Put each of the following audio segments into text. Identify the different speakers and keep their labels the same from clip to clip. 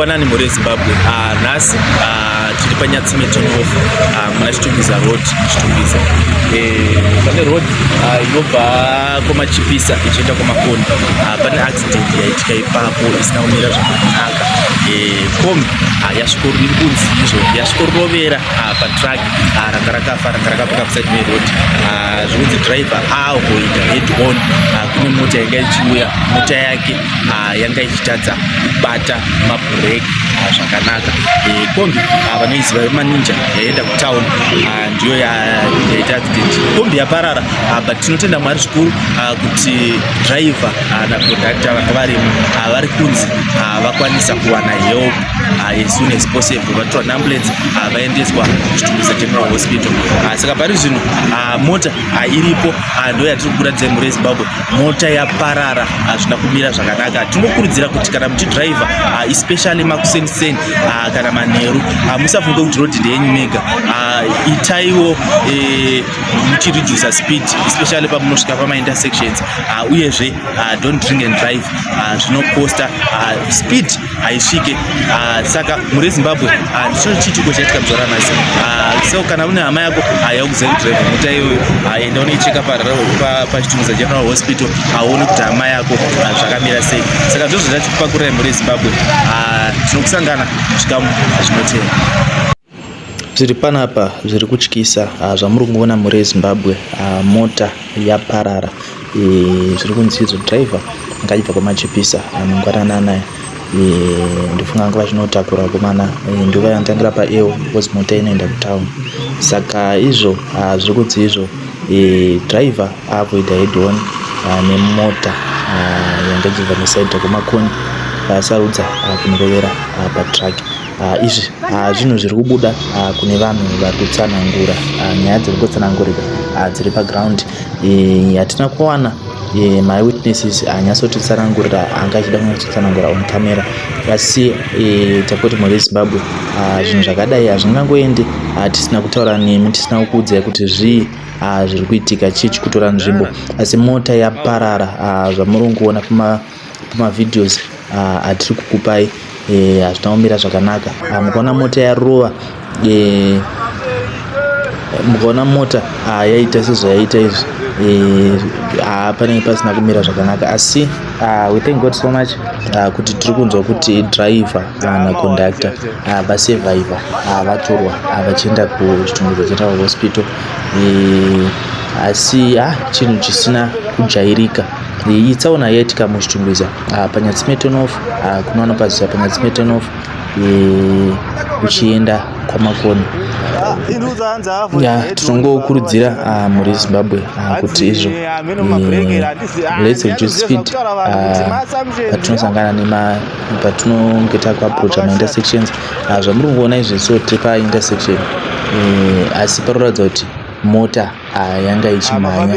Speaker 1: Sanibonani mhuri yeZimbabwe. Nhasi tiri paNyatsimetonhof muna Chitungwiza road. Pane road inobva kuMachipisa ichienda kuMakoni. Pane accident yaitika ipapo isina kumira zvakanaka. Kombi yasvikorunzi izvo yasvikorovera patrack ranga rakafa ranga rakapaka kuside meroad. Zvinonzi driver avoida head on kune mota yanga ichiuya. Mota yake yanga ichitadza kubata mabhureki zvakanaka. Kombi vanoiziva vemaninja yaenda kutown ndiyo yaita accident. Kombi yaparara but tinotenda Mwari zvikuru kuti driver naconductor vanga varimo vari kunzi vakwanisa kuwana help as soon as possible. Vatorwa neambulance vaendeswa kuChitungwiza General Hospital. Saka pari zvino mota iripo ndo yatiri kuratidza mhuri yeZimbabwe. Mota yaparara zvina kumira zvakanaka. Tinokurudzira kuti kana muchidriver especially makuseniseni kana manheru musafunga kuti road ndeyenyu mega. Itaiwo muchireduce speed especially pamunosvika pamaintersections. Uyezve don't drink and drive zvinokosta speed haisvike. Saka mhuri yeZimbabwe ndicho chituko chaitika muzora nhasi. So kana une hama yako yakuziva kudrive mota iyoyo enda unoicheka paChitungwiza General Hospital aone kuti hama yako zvakamira sei. Saka zvozvo zvatikupakurira mhuri yeZimbabwe. Tinokusangana zvikamu zvinotevera. Zviri panapa zviri kutyisa zvamuri kuona mhuri yeZimbabwe. Mota yaparara. Zviri kunzi izvo driver ngachibva kuMachipisa mangwanani anaya. Ndifunga nguva zvinotakura vakomana nduva yanotangira paEwo because mota inoenda kutown. Saka izvo zviri kunzi izvo driver avoida head on nemota yanga ichibva nesaidhi kuMakoni vasarudza kunorovera patrack. Izvi zvinhu zviri kubuda kune vanhu vari kutsanangura nyaya dziri kutsanangurika dziri paground. Hatina kuwana my witnesses anyatsotitsanangurira anga achida kunyatsotatsanangura on camera. Asi takuti mhuri yeZimbabwe zvinhu zvakadai hazvingangoendi tisina kutaura nemi, tisina kukuudzai kuti zvii zviri kuitika, chii chikutora nzvimbo. Asi mota yaparara zvamuri kuona pamavidheos atiri kukupai hazvina kumira zvakanaka. Mukaona mota yarova, mukaona mota yaita sezvayaita izvi panenge pasina kumira zvakanaka. Asi we thank God so much kuti tiri kunzwa kuti driver naconductor vasevhaivha vatorwa vachienda kuChitungwiza General Hospital. Asi chinhu chisina kujairika. Itsaona yaitika muChitungwiza paNyatsimetonhof kunoona paziva paNyatsimetonhof uchienda kwaMakoni. Tinongokurudzira mhuri yeZimbabwe kuti izvo let's reduce speed patinosangana patinonge takuapproacha maintersections. Zvamuri kuona izvi so tiri paintersection asi paroratidza kuti mota yanga ichimhanya.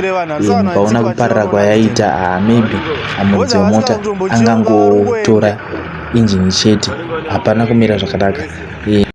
Speaker 1: Mukaona kuparara kwayaita maybe mudzi wemota angangotora injini chete, hapana kumira zvakanaka.